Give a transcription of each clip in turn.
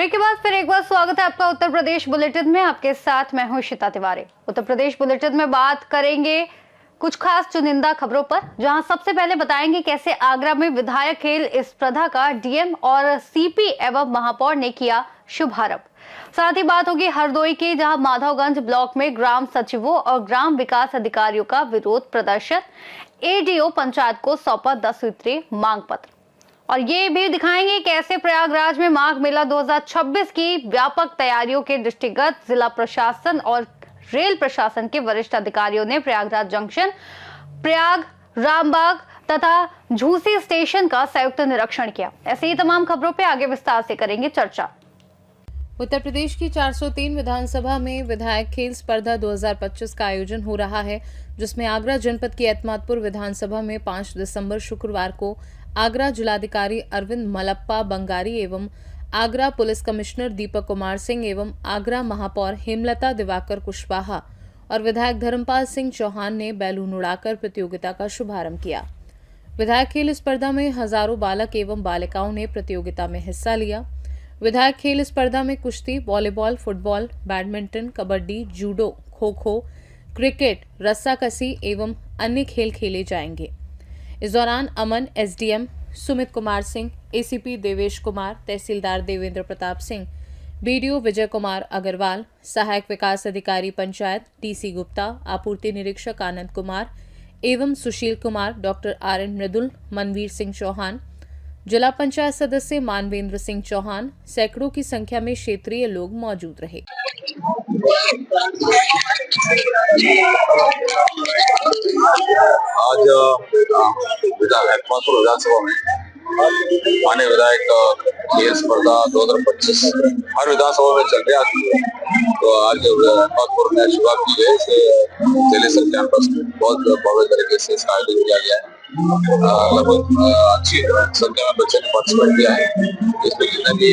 Break के बाद फिर एक बार स्वागत है आपका उत्तर प्रदेश बुलेटिन में। आपके साथ मैं हूं शिता तिवारी। उत्तर प्रदेश बुलेटिन में बात करेंगे कुछ खास चुनिंदा खबरों पर, जहां सबसे पहले बताएंगे कैसे आगरा में विधायक खेल स्पर्धा का डीएम और सीपी एवं महापौर ने किया शुभारंभ। साथ ही बात होगी हरदोई की, जहां माधवगंज ब्लॉक में ग्राम सचिवों और ग्राम विकास अधिकारियों का विरोध प्रदर्शन। एडीओ पंचायत को सौंपा 10 सूत्रीय मांग पत्र। और ये भी दिखाएंगे कैसे प्रयागराज में माघ मेला 2026 की व्यापक तैयारियों के दृष्टिगत जिला प्रशासन और रेल प्रशासन के वरिष्ठ अधिकारियों ने प्रयागराज जंक्शन, प्रयाग, रामबाग तथा झूसी स्टेशन का संयुक्त निरीक्षण किया। ऐसे ही तमाम खबरों पे आगे विस्तार से करेंगे चर्चा। उत्तर प्रदेश की 403 विधानसभा में विधायक खेल स्पर्धा 2025 का आयोजन हो रहा है, जिसमें आगरा जनपद की एतमादपुर विधानसभा में 5 दिसंबर शुक्रवार को आगरा जिलाधिकारी अरविंद मलप्पा बंगारी एवं आगरा पुलिस कमिश्नर दीपक कुमार सिंह एवं आगरा महापौर हेमलता दिवाकर कुशवाहा और विधायक धर्मपाल सिंह चौहान ने बैलून उड़ाकर प्रतियोगिता का शुभारंभ किया। विधायक खेल स्पर्धा में हजारों बालक एवं बालिकाओं ने प्रतियोगिता में हिस्सा लिया। विधायक खेल स्पर्धा में कुश्ती, volleyball, football, badminton, kabaddi, judo, kho kho, cricket, रस्साकसी एवं अन्य खेल खेले जाएंगे। इस दौरान अमन एसडीएम सुमित कुमार सिंह, एसीपी देवेश कुमार, तहसीलदार देवेंद्र प्रताप सिंह, बीडीओ विजय कुमार अग्रवाल, सहायक विकास अधिकारी पंचायत डीसी गुप्ता, आपूर्ति निरीक्षक आनंद कुमार एवं सुशील कुमार, डॉक्टर आरएन मृदुल, मनवीर सिंह चौहान, जिला पंचायत सदस्य मानवेंद्र सिंह चौहान, सैकड़ों की संख्या में क्षेत्रीय लोग मौजूद रहे। आज विधानसभा में माननीय विधायक खेल स्पर्धा 2025 हर विधानसभा में चल रहा है। तो आज एतमादपुर में शुरुआत की गई है। जेलेसर कैंपस में बहुत भव्य तरीके से इसका आयोजन किया गया है। लगभग अच्छी संख्या में बच्चे ने पार्टिसिपेट किया है। इसमें जितना भी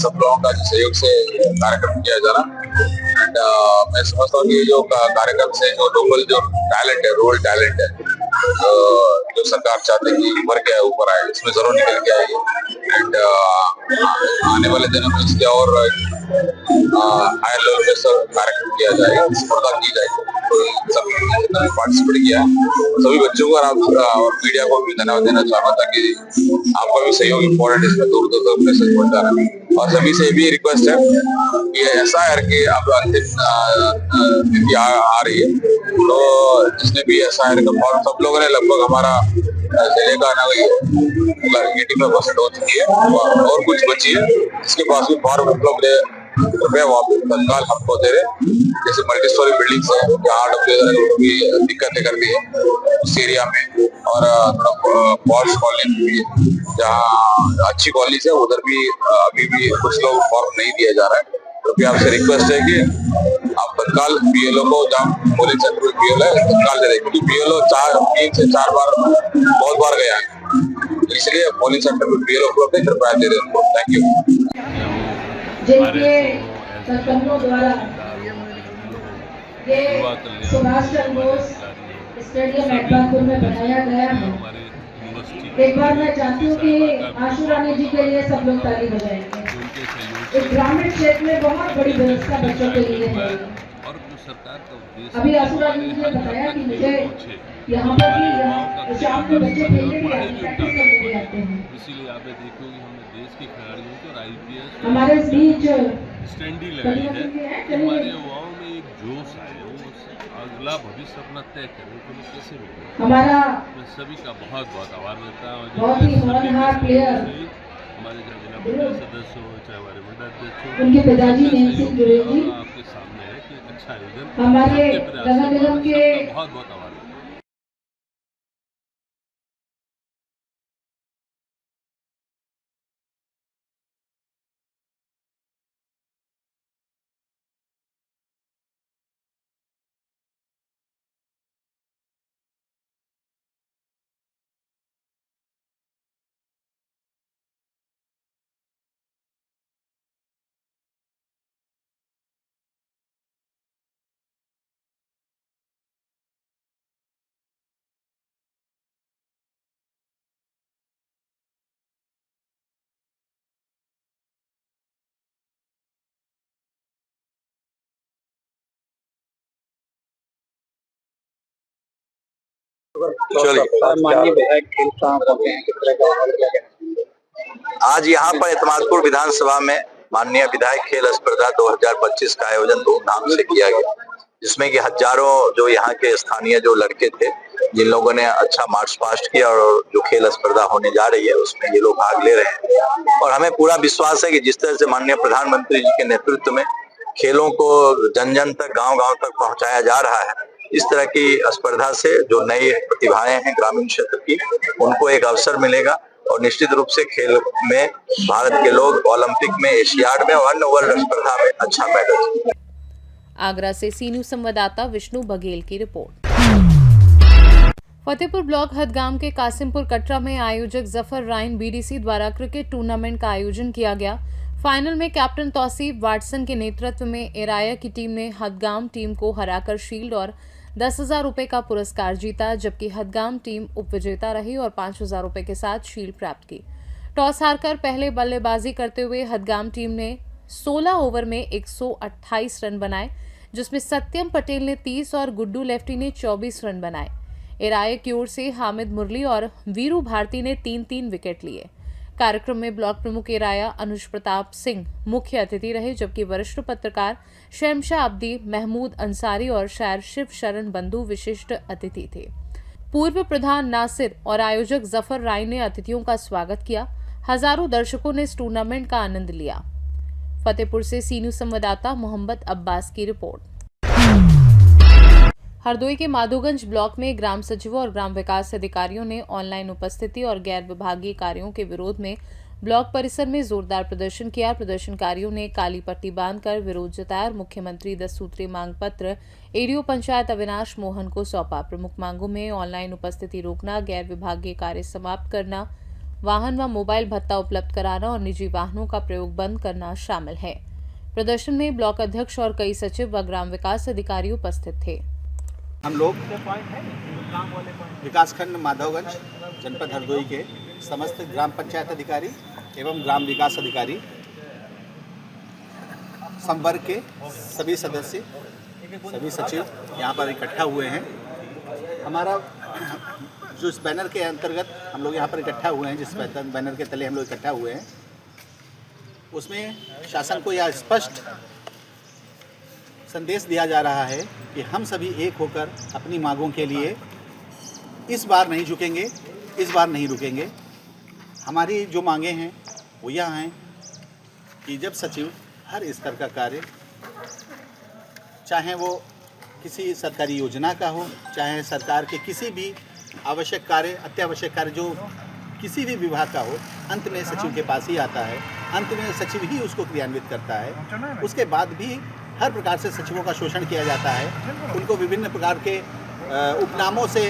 सब लोगों का सहयोग से कार्यक्रम किया जा रहा एंड मैं समझता हूँ कि जो कार्यक्रम से जो लोकल जो टैलेंट है, रूरल टैलेंट है, जो सरकार चाहते हैं कि उभर के ऊपर आए, इसमें जरूर निकल के आएगी एंड आने वाले दिनों में इसके और हाई लेवल पे सब कार्यक्रम किया जाएगा, स्पर्धा की जाएगी। तो सब जितना भी पार्टिसिपेट किया सभी बच्चों को और मीडिया को भी धन्यवाद देना चाहूंगा, ताकि आपका भी सहयोग इम्पोर्टेंट इसमें दूर दूर तक मैसेज पहुंचा रहा है। और सभी से भी रिक्वेस्ट है कि SIR की अब अंतिम तिथि आ रही है, तो जिसने भी SIR का फॉर्म, सब लोगों ने लगभग हमारा जिले का 85% हो चुकी है और कुछ बची है। इसके पास भी फॉर्म उपलब्ध है, कृपया वापस तत्काल हमको दे रहे। जैसे मल्टी स्टोरी बिल्डिंग्स है, जहाँ भी दिक्कतें करती है उस एरिया में, और पॉश कॉलोनी भी जहाँ अच्छी कॉलेज है उधर भी अभी भी कुछ लोग फॉर्म नहीं दिया जा रहा है। कृपया आपसे रिक्वेस्ट है कि आप तत्काल BLO को, जहाँ पोलिंग सेंटर में BLO है, तत्काल दे दें, क्योंकि BLO 3 से 4 बार बहुत बार गया है, तो इसलिए पोलिंग सेंटर में BLO उपलब्ध है, कृपया दे दें उनको। Thank you. जिनके सरपंचों द्वारा ये सुभाष चंद्र बोस स्टेडियम एतमादपुर में बनाया गया है। एक बार मैं चाहती हूँ कि आशु रानी जी के लिए सब लोग ताली बजाएंगे। एक ग्रामीण क्षेत्र में बहुत बड़ी व्यवस्था बच्चों के लिए है। अभी आशु रानी जी ने बताया कि मुझे यहाँ पर भी शाम को बच्चे खेलने भी आते हैं, प्रैक्टिस करने भी आते हैं। इसीलिए आप देखोगे हमने देश के खिलाड़ियों को और IPS हमारे बीच स्टैंडी लगाई है। हमारे युवाओं में एक जोश आए, वो अगला भविष्य अपना तय करें, तो कैसे रोके। हमारा मैं सभी का बहुत बहुत आभार देता हूँ। बहुत ही होनहार प्लेयर हमारे जिला पंचायत सदस्य हो, चाहे हमारे मंडलाध्यक्ष हो, उनके पिताजी नेम सिंह जुड़े जी आपके सामने है कि अच्छा आयोजन हमारे नगर निगम के बहुत बहुत आभार। माननीय विधायक खेल कहाँ पहुंचे हैं, किस तरह का माहौल क्या है? आज यहाँ पर इत्मादपुर विधानसभा में माननीय विधायक खेल स्पर्धा 2025 का आयोजन धूमधाम से किया गया, जिसमें कि हजारों जो यहाँ के स्थानीय जो लड़के थे, जिन लोगों ने अच्छा मार्च पास्ट किया और जो खेल स्पर्धा होने जा रही है उसमें ये लोग भाग ले रहे हैं। और हमें पूरा विश्वास है कि जिस तरह से माननीय प्रधानमंत्री जी के नेतृत्व में खेलों को जन जन तक, गांव गांव तक पहुंचाया जा रहा है, इस तरह की स्पर्धा से जो नई प्रतिभाएं हैं ग्रामीण क्षेत्र की, उनको एक अवसर मिलेगा और निश्चित रूप से खेल में भारत के लोग ओलंपिक में, एशियाड में और अन्य वर्ल्ड स्पर्धा में अच्छा मेडल जीतेंगे। आगरा से सी न्यूज संवाददाता विष्णु बघेल की रिपोर्ट। फतेहपुर ब्लॉक हदगाम के कासिमपुर कटरा में आयोजक जफर राइन बीडीसी द्वारा क्रिकेट टूर्नामेंट का आयोजन किया गया। फाइनल में कैप्टन तौसीफ वाटसन के नेतृत्व में एराया की टीम ने हदगाम टीम को हराकर शील्ड और 10,000 रुपए का पुरस्कार जीता, जबकि हदगाम टीम उपविजेता रही और 5,000 रुपए के साथ शील्ड प्राप्त की। टॉस हारकर पहले बल्लेबाजी करते हुए हदगाम टीम ने 16 ओवर में 128 रन बनाए, जिसमें सत्यम पटेल ने 30 और गुड्डू लेफ्टी ने 24 रन बनाए। एराया की ओर से हामिद मुरली और वीरू भारती ने 3-3 विकेट लिए। कार्यक्रम में ब्लॉक प्रमुख एराया अनुज प्रताप सिंह मुख्य अतिथि रहे, जबकि वरिष्ठ पत्रकार शहमशाह अब्दी, महमूद अंसारी और शायर शिव शरण बंधु विशिष्ट अतिथि थे। पूर्व प्रधान नासिर और आयोजक जफर राय ने अतिथियों का स्वागत किया। हजारों दर्शकों ने इस टूर्नामेंट का आनंद लिया। फतेहपुर से सी न्यूज संवाददाता मोहम्मद अब्बास की रिपोर्ट। हरदोई के माधोगंज ब्लॉक में ग्राम सचिवों और ग्राम विकास अधिकारियों ने ऑनलाइन उपस्थिति और गैर विभागीय कार्यों के विरोध में ब्लॉक परिसर में जोरदार प्रदर्शन किया। प्रदर्शनकारियों ने काली पट्टी बांधकर विरोध जताया और मुख्यमंत्री 10 सूत्रीय मांग पत्र एडीओ पंचायत अविनाश मोहन को सौंपा। प्रमुख मांगों में ऑनलाइन उपस्थिति रोकना, गैर विभागीय कार्य समाप्त करना, वाहन व मोबाइल भत्ता उपलब्ध कराना और निजी वाहनों का प्रयोग बंद करना शामिल है। प्रदर्शन में ब्लॉक अध्यक्ष और कई सचिव व ग्राम विकास अधिकारी उपस्थित थे। हम लोग विकासखंड माधवगंज जनपद हरदोई के समस्त ग्राम पंचायत अधिकारी एवं ग्राम विकास अधिकारी, संवर्ग के सभी सदस्य, सभी सचिव यहाँ पर इकट्ठा हुए हैं। हमारा जो इस बैनर के अंतर्गत हम लोग यहाँ पर इकट्ठा हुए हैं, जिस बैनर के तले हम लोग इकट्ठा हुए हैं, उसमें शासन को यह स्पष्ट संदेश दिया जा रहा है कि हम सभी एक होकर अपनी मांगों के लिए इस बार नहीं झुकेंगे, इस बार नहीं रुकेंगे। हमारी जो मांगे हैं वो यह हैं कि जब सचिव हर स्तर का कार्य, चाहे वो किसी सरकारी योजना का हो, चाहे सरकार के किसी भी आवश्यक कार्य, अत्यावश्यक कार्य जो किसी भी विभाग का हो, अंत में सचिव के पास ही आता है, अंत में सचिव ही उसको क्रियान्वित करता है। उसके बाद भी हर प्रकार से सचिवों का शोषण किया जाता है, उनको विभिन्न प्रकार के उपनामों से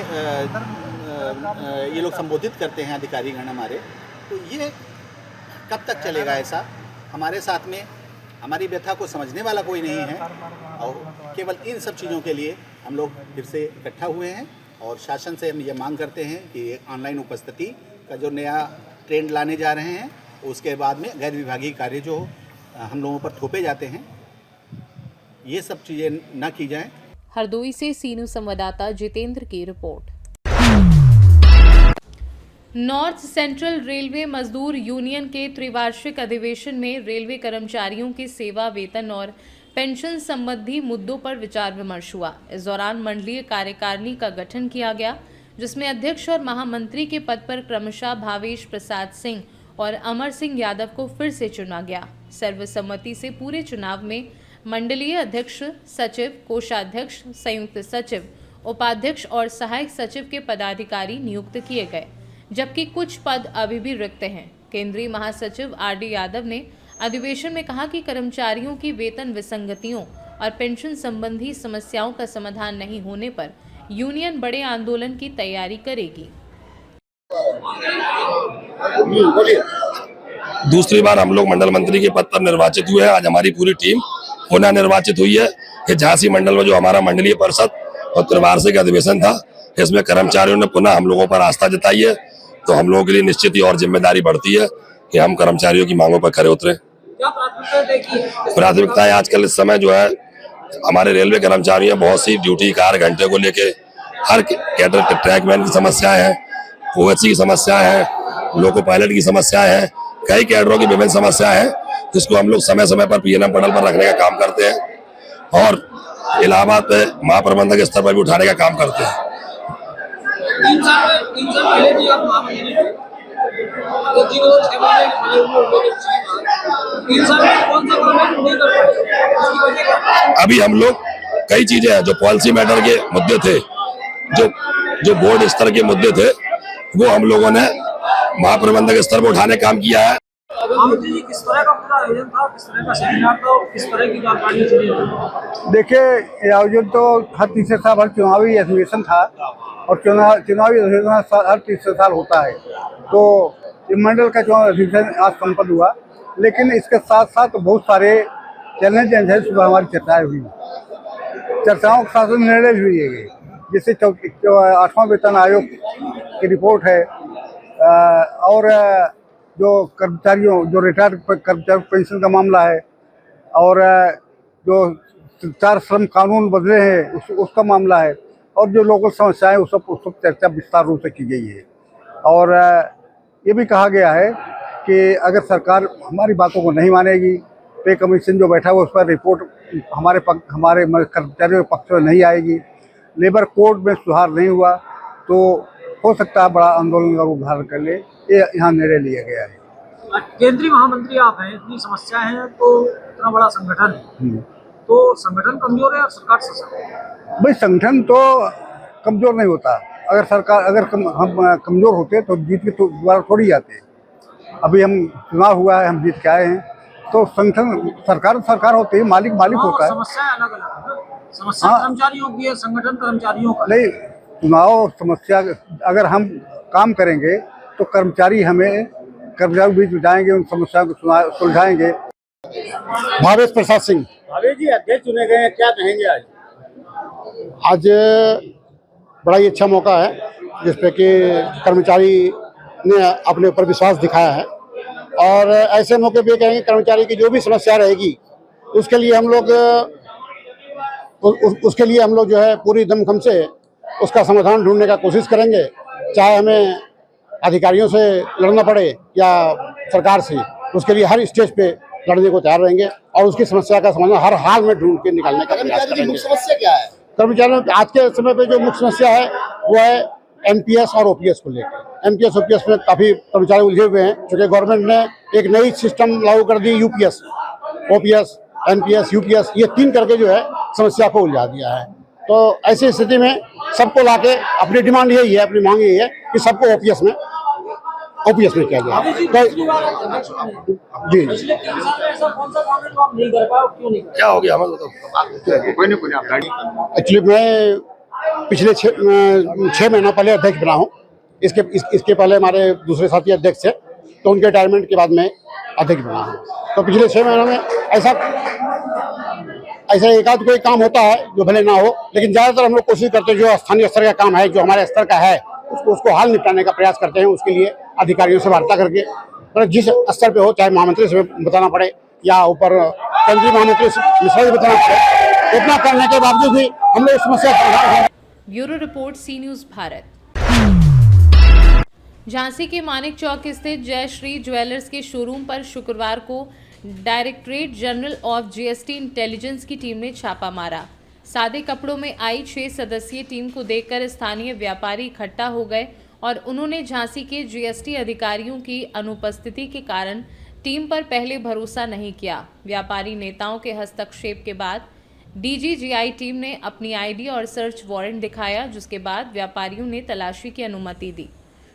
ये लोग संबोधित करते हैं अधिकारीगण हमारे। तो ये कब तक चलेगा ऐसा? हमारे साथ में हमारी व्यथा को समझने वाला कोई नहीं है और केवल इन सब चीज़ों के लिए हम लोग फिर से इकट्ठा हुए हैं और शासन से हम ये मांग करते हैं कि ऑनलाइन उपस्थिति का जो नया ट्रेंड लाने जा रहे हैं, उसके बाद में गैर विभागीय कार्य जो हम लोगों पर थोपे जाते हैं, ये सब चीज़ें न की जाएं। हरदोई से सी न्यूज संवाददाता जितेंद्र की रिपोर्ट। नॉर्थ सेंट्रल रेलवे मजदूर यूनियन के त्रिवार्षिक अधिवेशन में रेलवे कर्मचारियों के सेवा वेतन और पेंशन संबंधी मुद्दों पर विचार विमर्श हुआ। इस दौरान मंडलीय कार्यकारिणी का गठन किया गया, जिसमें अध्यक्ष और महामंत्री के पद पर क्रमशः भावेश प्रसाद सिंह और अमर सिंह यादव को फिर से चुना गया। सर्वसम्मति से पूरे चुनाव में मंडलीय अध्यक्ष, सचिव, कोषाध्यक्ष, संयुक्त सचिव, उपाध्यक्ष और सहायक सचिव के पदाधिकारी नियुक्त किए गए, जबकि कुछ पद अभी भी रिक्त हैं। केंद्रीय महासचिव आर.डी. यादव ने अधिवेशन में कहा कि कर्मचारियों की वेतन विसंगतियों और पेंशन संबंधी समस्याओं का समाधान नहीं होने पर यूनियन बड़े आंदोलन की तैयारी करेगी। दूसरी बार हम लोग मंडल मंत्री के पद पर निर्वाचित हुए हैं। आज हमारी पूरी टीम पुनः निर्वाचित हुई है। कि झांसी मंडल में जो हमारा मंडलीय परिषद और त्रिवार्षिक अधिवेशन था, इसमें कर्मचारियों ने पुनः हम लोगों पर आस्था जताई है। तो हम लोगों के लिए निश्चित ही और जिम्मेदारी बढ़ती है कि हम कर्मचारियों की मांगों पर खरे उतरे। प्राथमिकताएं आजकल इस समय जो है, हमारे रेलवे कर्मचारियों बहुत सी ड्यूटी 4 घंटे को लेके हर कैडर के ट्रैकमैन की समस्याएं हैं, ओएससी की समस्याएं हैं, लोको पायलट की समस्याएं हैं, कई कैडरों की विभिन्न समस्याएं हैं, जिसको हम लोग समय समय पर पीएनएम पटल पर रखने का काम करते हैं और इलाहाबाद में महाप्रबंधक स्तर पर भी उठाने का काम करते हैं। 3 साल पहले भी आप महामंत्री थे, तो 6 महीने 3 साल में कौन सा काम नहीं कर पाए, उसकी वजह क्या है? अभी हम लोग कई चीजें हैं जो पॉलिसी मैटर के मुद्दे थे, जो बोर्ड स्तर के मुद्दे थे, वो हम लोगों ने महाप्रबंधक स्तर पर उठाने काम किया है। महामंत्री जी, किस तरह का पूरा आयोजन था, किस तरह का सेमिनार था, किस तरह की जानकारी चली? देखिए, ये आयोजन तो हर तीसरे साल हर चुनावी अधिवेशन था और चुनावी अधिवेशन हर तीसरे साल होता है। तो ये मंडल का चुनाव अधिवेशन आज संपन्न हुआ, लेकिन इसके साथ साथ बहुत सारे चैलेंज हैं। सुबह हमारी चर्चाएं हुई, चर्चाओं के साथ निर्णय भी लिए गए, जैसे 8वां वेतन आयोग की रिपोर्ट है और जो कर्मचारियों जो रिटायर्ड कर्मचारी पेंशन का मामला है और जो 4 श्रम कानून बदले हैं उसका मामला है और जो लोकल समस्याएं उस सब चर्चा विस्तार रूप से की गई है। और ये भी कहा गया है कि अगर सरकार हमारी बातों को नहीं मानेगी, पे कमीशन जो बैठा हुआ उस पर रिपोर्ट हमारे कर्मचारियों के पक्ष में नहीं आएगी, लेबर कोड में सुधार नहीं हुआ, तो हो सकता है बड़ा आंदोलन का रूप धारण कर ले। ये यहाँ निर्णय लिया गया है। केंद्रीय महामंत्री आप हैं, इतनी समस्या है, तो इतना बड़ा संगठन है, तो संगठन कमजोर है और सरकार सशक्त है? भाई, संगठन तो कमजोर नहीं होता। अगर हम कमजोर होते तो जीत के तो दोबारा थोड़ी जाते। अभी हम चुनाव हुआ है, हम जीत के आए हैं, तो संगठन सरकार होती है, मालिक होता है। समस्या अलग अलग है ना, समस्या कर्मचारियों की है, संगठन कर्मचारियों का नहीं। चुनाव समस्या अगर हम काम करेंगे तो कर्मचारी बीच में जाएंगे, उन समस्याओं को सुलझाएंगे। भावेश प्रसाद सिंह। भावेश जी अध्यक्ष चुने गए हैं, क्या कहेंगे आज? आज बड़ा ही अच्छा मौका है जिसपे कि कर्मचारी ने अपने ऊपर विश्वास दिखाया है और ऐसे मौके पे कहेंगे कर्मचारी की जो भी समस्या रहेगी उसके लिए हम लोग जो है पूरी दमखम से उसका समाधान ढूंढने का कोशिश करेंगे, चाहे हमें अधिकारियों से लड़ना पड़े या सरकार से। उसके लिए हर स्टेज पे लड़ने को तैयार रहेंगे और उसकी समस्या का समाधान हर हाल में ढूंढ के निकालने का प्रयास करेंगे। मुख्य समस्या क्या है कर्मचारियों की आज के समय पे जो मुख्य समस्या है वो है एनपीएस और ओपीएस को लेकर। एनपीएस ओपीएस में काफी कर्मचारी उलझे हुए हैं, क्योंकि गवर्नमेंट ने एक नई सिस्टम लागू कर दी, यूपीएस, ओपीएस, एनपीएस, यूपीएस, ये 3 करके जो है समस्या को उलझा दिया है। तो ऐसी स्थिति में सबको लाके अपनी डिमांड यही है, अपनी मांग यही है कि सबको ओपीएस में किया जाए। तो जी क्या हो गया हमें बताओ। एक्चुअली मैं पिछले 6 महीनों पहले अध्यक्ष बना हूँ। इसके पहले हमारे दूसरे साथी अध्यक्ष थे, तो उनके रिटायरमेंट के बाद मैं अध्यक्ष बना हूँ। तो पिछले 6 महीनों में ऐसा एक आध कोई काम होता है जो भले ना हो, लेकिन ज़्यादातर हम लोग कोशिश करते हैं जो स्थानीय स्तर का काम है, जो हमारे स्तर का है, उसको हाल निपटाने का प्रयास करते हैं। उसके लिए अधिकारियों से वार्ता करके, मतलब जिस स्तर पे हो, चाहे महामंत्री से बताना पड़े या ऊपर केंद्रीय महामंत्री से बताना पड़े, उतना करने के बावजूद भी हम लोग समस्या। ब्यूरो रिपोर्ट, सी न्यूज़ भारत। झांसी के मानिक चौक स्थित जयश्री ज्वेलर्स के शोरूम पर शुक्रवार को directorate general of GST intelligence की टीम ने छापा मारा। सादे कपड़ों में आई 6 सदस्यीय टीम को देखकर स्थानीय व्यापारी इकट्ठा हो गए और उन्होंने झांसी के जीएसटी अधिकारियों की अनुपस्थिति के कारण टीम पर पहले भरोसा नहीं किया। व्यापारी नेताओं के हस्तक्षेप के बाद डीजीजीआई टीम ने अपनी आईडी और सर्च वारंट दिखाया, जिसके बाद व्यापारियों ने तलाशी की अनुमति दी।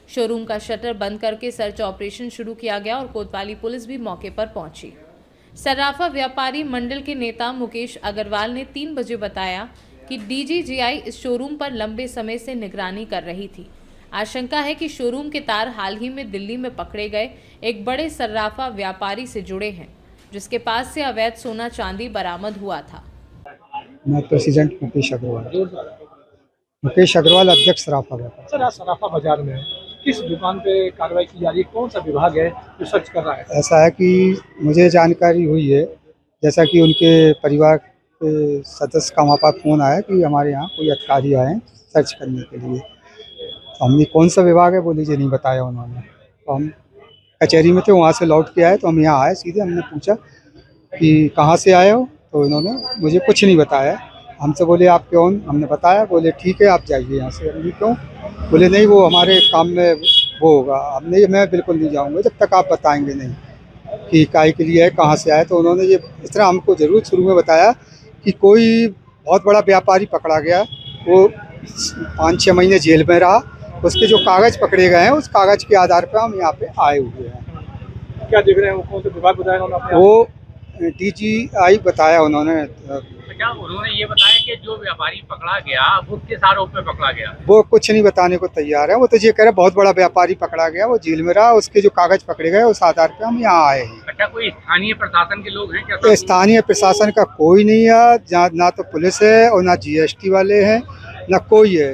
शोरूम का शटर बंद करके सर्च ऑपरेशन शुरू किया गया और कोतवाली पुलिस भी मौके पर पहुंची। सर्राफा व्यापारी मंडल के नेता मुकेश अग्रवाल ने 3 बजे बताया कि डीजीजीआई इस शोरूम पर लंबे समय से निगरानी कर रही थी। आशंका है कि शोरूम के तार हाल ही में दिल्ली में पकड़े गए एक बड़े सर्राफा व्यापारी से जुड़े हैं, जिसके पास से अवैध सोना चांदी बरामद हुआ था। मैं प्रेसिडेंट मुकेश अग्रवाल, अध्यक्ष सराफा व्यापार। सर, आज सराफा बाजार में किस दुकान पे कार्रवाई की जा रही है, कौन सा विभाग है जो सर्च कर रहा है? ऐसा है कि मुझे जानकारी हुई है, जैसा कि उनके परिवार के सदस्य का वहाँ पर फ़ोन आया कि हमारे यहाँ कोई अधिकारी आए सर्च करने के लिए। तो हमने कौन सा विभाग है बोले जी नहीं बताया उन्होंने। तो हम कचहरी में थे, वहाँ से लौट के आए तो हम यहाँ आए सीधे। हमने पूछा कि कहाँ से आए हो, तो इन्होंने मुझे कुछ नहीं बताया। हमसे बोले आप कौन, हमने बताया। बोले ठीक है आप जाइए यहाँ से। हमने क्यों, बोले नहीं वो हमारे काम में वो होगा। हमने मैं बिल्कुल नहीं जाऊँगा जब तक आप बताएंगे नहीं कि काय के लिए है, कहाँ से आए। तो उन्होंने ये इस तरह हमको ज़रूर शुरू में बताया कि कोई बहुत बड़ा व्यापारी पकड़ा गया, वो 5-6 महीने जेल में रहा, उसके जो कागज़ पकड़े गए हैं उस कागज़ के आधार पर हम यहाँ पे आए हुए हैं। क्या देख रहे हैं, वो कौन सा विभाग बताया उन्होंने? वो DGI बताया उन्होंने। क्या उन्होंने ये बताया कि जो व्यापारी पकड़ा गया वो किस आरोप में पकड़ा गया? वो कुछ नहीं बताने को तैयार है। वो तो ये कह रहे बहुत बड़ा व्यापारी पकड़ा गया, वो जेल में रहा, उसके जो कागज़ पकड़े गए उस आधार पे हम यहाँ आए हैं। अच्छा, कोई स्थानीय प्रशासन के लोग हैं क्या? तो स्थानीय प्रशासन का कोई नहीं है, जहाँ ना तो पुलिस है और ना GST वाले हैं, ना कोई है।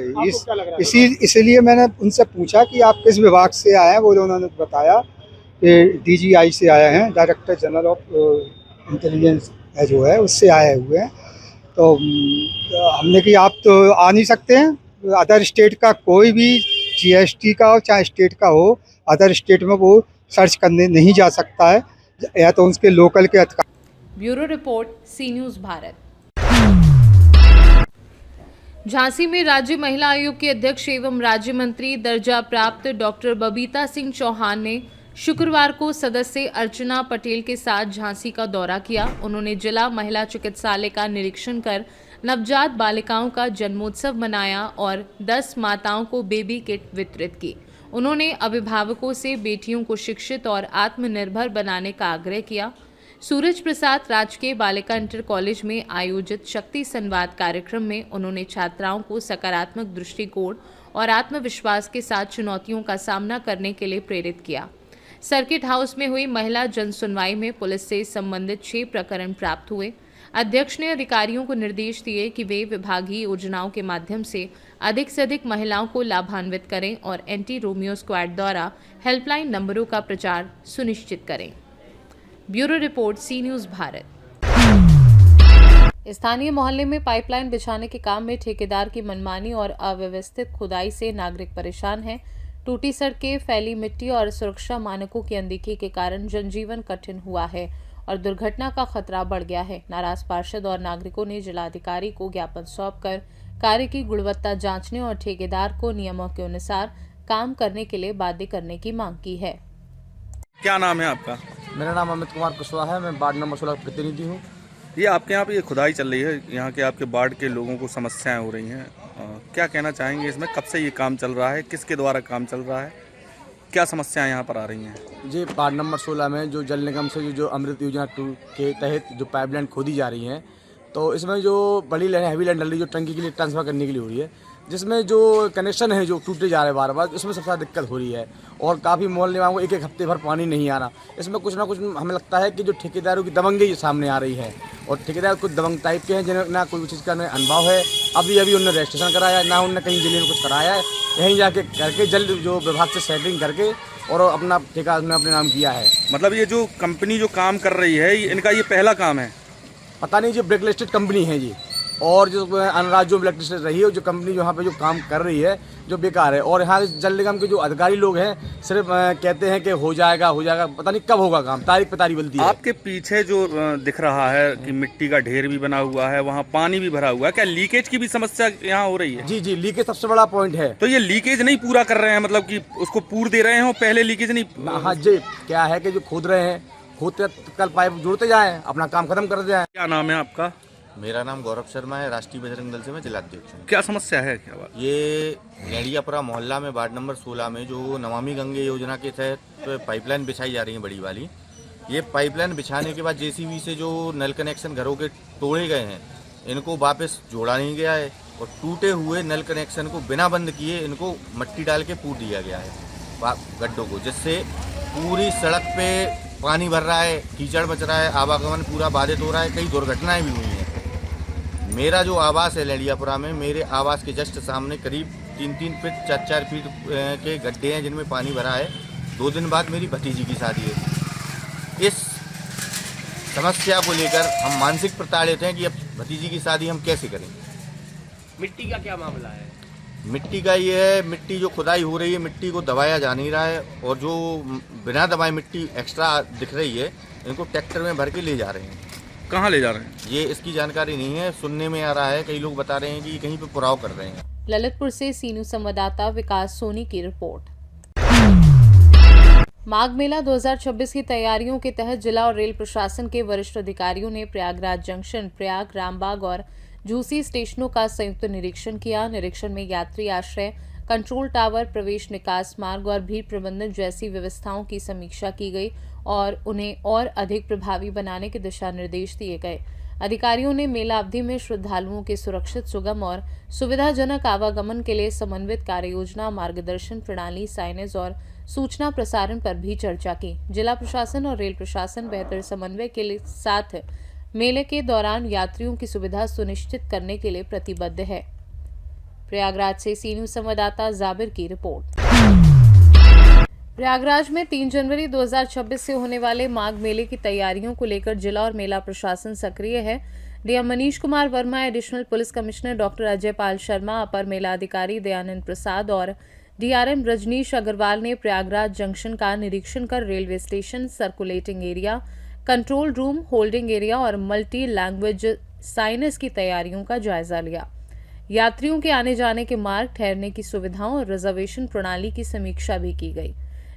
इसीलिए मैंने उनसे पूछा कि आप किस विभाग से आए हैं। बोले उन्होंने बताया कि DGI से आए हैं, डायरेक्टर जनरल ऑफ इंटेलिजेंस है जो है उससे आए हुए हैं। तो हमने कि आप तो आ नहीं सकते हैं, अदर स्टेट का कोई भी GST का हो चाहे स्टेट का हो, अदर स्टेट में वो सर्च करने नहीं जा सकता है, या तो उसके लोकल के अधिकार। ब्यूरो रिपोर्ट, सी न्यूज़ भारत। झांसी में राज्य महिला आयोग के अध्यक्ष एवं राज्य मंत्री दर्जा प्राप्त डॉक्टर बबीता सिंह चौहान ने शुक्रवार को सदस्य अर्चना पटेल के साथ झांसी का दौरा किया। उन्होंने जिला महिला चिकित्सालय का निरीक्षण कर नवजात बालिकाओं का जन्मोत्सव मनाया और 10 माताओं को बेबी किट वितरित की। उन्होंने अभिभावकों से बेटियों को शिक्षित और आत्मनिर्भर बनाने का आग्रह किया। सूरज प्रसाद राजकीय बालिका इंटर कॉलेज में आयोजित शक्ति संवाद कार्यक्रम में उन्होंने छात्राओं को सकारात्मक दृष्टिकोण और आत्मविश्वास के साथ चुनौतियों का सामना करने के लिए प्रेरित किया। सर्किट हाउस में हुई महिला जन सुनवाई में पुलिस से संबंधित 6 प्रकरण प्राप्त हुए। अध्यक्ष ने अधिकारियों को निर्देश दिए कि वे विभागीय योजनाओं के माध्यम से अधिक महिलाओं को लाभान्वित करें और एंटी रोमियो स्क्वाड द्वारा हेल्पलाइन नंबरों का प्रचार सुनिश्चित करें। ब्यूरो रिपोर्ट, सी न्यूज़ भारत। स्थानीय मोहल्ले में पाइपलाइन बिछाने के काम में ठेकेदार की मनमानी और अव्यवस्थित खुदाई से नागरिक परेशान हैं। टूटी सड़कें, फैली मिट्टी और सुरक्षा मानकों की अनदेखी के कारण जनजीवन कठिन हुआ है और दुर्घटना का खतरा बढ़ गया है। नाराज पार्षद और नागरिकों ने जिलाधिकारी को ज्ञापन सौंपकर कार्य की गुणवत्ता जांचने और ठेकेदार को नियमों के अनुसार काम करने के लिए बाध्य करने की मांग की है। क्या नाम है आपका? मेरा नाम अमित कुमार कुशवाहा है, मैं वार्ड नंबर 16 का प्रतिनिधि हूँ। ये आपके यहाँ पे ये खुदाई चल रही है, यहाँ के आपके वार्ड के लोगों को समस्याएं हो रही हैं, क्या कहना चाहेंगे इसमें? कब से ये काम चल रहा है, किसके द्वारा काम चल रहा है, क्या समस्याएं यहाँ पर आ रही हैं? जी, वार्ड नंबर 16 में जो जल निगम से जो अमृत योजना 2 के तहत जो पाइपलाइन खोदी जा रही हैं, तो इसमें जो बड़ी लाइन, हैवी लाइन डल रही है, जो टंकी के लिए ट्रांसफर करने के लिए हो रही है, जिसमें जो कनेक्शन है जो टूटे जा रहे हैं बार बार, इसमें सबसे ज़्यादा दिक्कत हो रही है और काफ़ी मोहल्ले वालों को एक हफ्ते भर पानी नहीं आ रहा। इसमें कुछ ना कुछ हमें लगता है कि जो ठेकेदारों की दबंगई सामने आ रही है और ठेकेदार कुछ दबंग टाइप के हैं, जिन्हें ना कोई चीज़ का अनुभव है। अभी उन्होंने रजिस्ट्रेशन कराया, ना उन्होंने कहीं जिले में कुछ कराया है, यहीं जाके करके जल्द जो विभाग से सेटिंग करके और अपना ठेका उसने अपने नाम किया है। मतलब ये जो कंपनी जो काम कर रही है, इनका ये पहला काम है? पता नहीं, जो ब्लैक लिस्टेड कंपनी है जी, और जो अनराज जो ब्लैक लिस्टेड रही है, जो कंपनी जो यहाँ पे जो काम कर रही है जो बेकार है। और यहाँ जल निगम के जो अधिकारी लोग हैं सिर्फ कहते हैं कि हो जाएगा, पता नहीं कब होगा काम, तारीख पे तारीख बोलती है। आपके पीछे जो दिख रहा है कि मिट्टी का ढेर भी बना हुआ है, वहाँ पानी भी भरा हुआ है, क्या लीकेज की भी समस्या यहाँ हो रही है? जी, लीकेज सबसे बड़ा पॉइंट है। तो ये लीकेज नहीं पूरा कर रहे हैं, मतलब कि उसको पूर दे रहे हो, पहले लीकेज नहीं? हाँ जी, क्या है कि जो खोद रहे हैं, खोदते कल पाइप जोड़ते जाएं, अपना काम खत्म कर जाएं। क्या नाम है आपका? मेरा नाम गौरव शर्मा है, राष्ट्रीय बजरंग दल से मैं जिलाध्यक्ष हूँ। क्या समस्या है, क्या बात? ये लेडियापुरा मोहल्ला में वार्ड नंबर 16 में जो नमामि गंगे योजना के तहत पाइपलाइन बिछाई जा रही है बड़ी वाली, ये पाइपलाइन बिछाने के बाद JCB से जो नल कनेक्शन घरों के तोड़े गए हैं, इनको वापस जोड़ा नहीं गया है और टूटे हुए नल कनेक्शन को बिना बंद किए इनको मट्टी डाल के पूर दिया गया है गड्ढों को, जिससे पूरी सड़क पे पानी भर रहा है, कीचड़ बच रहा है, आवागमन पूरा बाधित हो रहा है, कई दुर्घटनाएं भी हुई हैं। मेरा जो आवास है लेडियापुरा में, मेरे आवास के जस्ट सामने करीब 3-3 फीट 4-4 फीट के गड्ढे हैं जिनमें पानी भरा है। 2 दिन बाद मेरी भतीजी की शादी है। इस समस्या को लेकर हम मानसिक प्रताड़ित हैं कि अब भतीजी की शादी हम कैसे करें। मिट्टी का क्या मामला है? मिट्टी का ये है, मिट्टी जो खुदाई हो रही है मिट्टी को दबाया जा नहीं रहा है, और जो बिना दबाए मिट्टी एक्स्ट्रा दिख रही है इनको ट्रैक्टर में भर के ले जा रहे हैं। कहाँ ले जा रहे हैं? ये इसकी जानकारी नहीं है, सुनने में आ रहा है, कई लोग बता रहे हैं कि कहीं पे पुराव कर रहे हैं। ललितपुर से सीनू संवाददाता विकास सोनी की रिपोर्ट। माघ मेला 2026 की तैयारियों के तहत जिला और रेल प्रशासन के वरिष्ठ अधिकारियों ने प्रयागराज जंक्शन, प्रयाग, रामबाग और झूसी स्टेशनों का संयुक्त निरीक्षण किया। निरीक्षण में यात्री आश्रय, कंट्रोल टावर, प्रवेश निकास मार्ग और भीड़ प्रबंधन जैसी व्यवस्थाओं की समीक्षा की गई और उन्हें और अधिक प्रभावी बनाने के दिशा निर्देश दिए गए। अधिकारियों ने मेला अवधि में श्रद्धालुओं के सुरक्षित, सुगम और सुविधाजनक आवागमन के लिए समन्वित कार्य योजना, मार्गदर्शन प्रणाली, साइनेज और सूचना प्रसारण पर भी चर्चा की। जिला प्रशासन और रेल प्रशासन बेहतर समन्वय के साथ मेले के दौरान यात्रियों की सुविधा सुनिश्चित करने के लिए प्रतिबद्ध है। प्रयागराज से सीनू संवाददाता जाबिर की रिपोर्ट। प्रयागराज में 3 जनवरी 2026 से होने वाले माघ मेले की तैयारियों को लेकर जिला और मेला प्रशासन सक्रिय है। DM Manish Kumar Verma, additional police commissioner doctor Ajay Pal Sharma, अपर मेला अधिकारी दयानंद प्रसाद और डीआरएम रजनीश अग्रवाल ने प्रयागराज जंक्शन का निरीक्षण कर railway station, circulating area, control room, holding area और मल्टी लैंग्वेज साइनेज की तैयारियों का जायजा लिया। यात्रियों के आने जाने के मार्ग, ठहरने की सुविधाओं और रिजर्वेशन प्रणाली की समीक्षा भी की गई।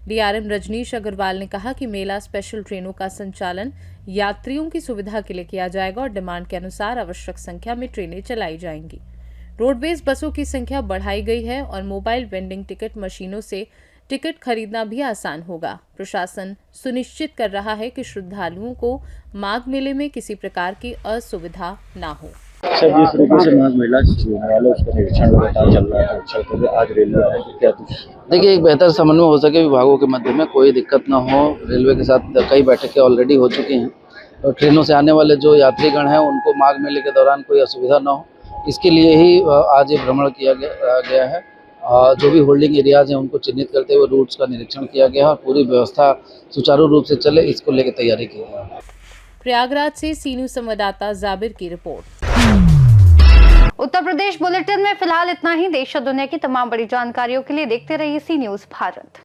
डीआरएम रजनीश अग्रवाल ने कहा कि मेला स्पेशल ट्रेनों का संचालन यात्रियों की सुविधा के लिए किया जाएगा और डिमांड के अनुसार आवश्यक संख्या में ट्रेनें चलाई जाएंगी। रोडवेज बसों की संख्या बढ़ाई गई है और मोबाइल वेंडिंग टिकट मशीनों से टिकट खरीदना भी आसान होगा। प्रशासन सुनिश्चित कर रहा है कि श्रद्धालुओं को माघ मेले में किसी प्रकार की असुविधा न हो। सर, जिस तरीके से माघ मेला होने वाला उसका निरीक्षण लगातार चल रहा है, आज रेलवे है क्या कुछ? देखिए, एक बेहतर समन्वय हो सके विभागों के मध्य में, कोई दिक्कत ना हो। रेलवे के साथ कई बैठकें ऑलरेडी हो चुकी हैं और ट्रेनों से आने वाले जो यात्रीगण हैं उनको माघ मेले के दौरान कोई असुविधा ना हो, इसके लिए ही आज ये भ्रमण किया गया है। जो भी होल्डिंग एरियाज हैं उनको चिन्हित करते हुए रूट्स का निरीक्षण किया गया और पूरी व्यवस्था सुचारू रूप से चले, इसको लेकर तैयारी की गई है। प्रयागराज से सीनू संवाददाता जाबिर की रिपोर्ट। उत्तर प्रदेश बुलेटिन में फिलहाल इतना ही। देश और दुनिया की तमाम बड़ी जानकारियों के लिए देखते रहिए सी न्यूज़ भारत।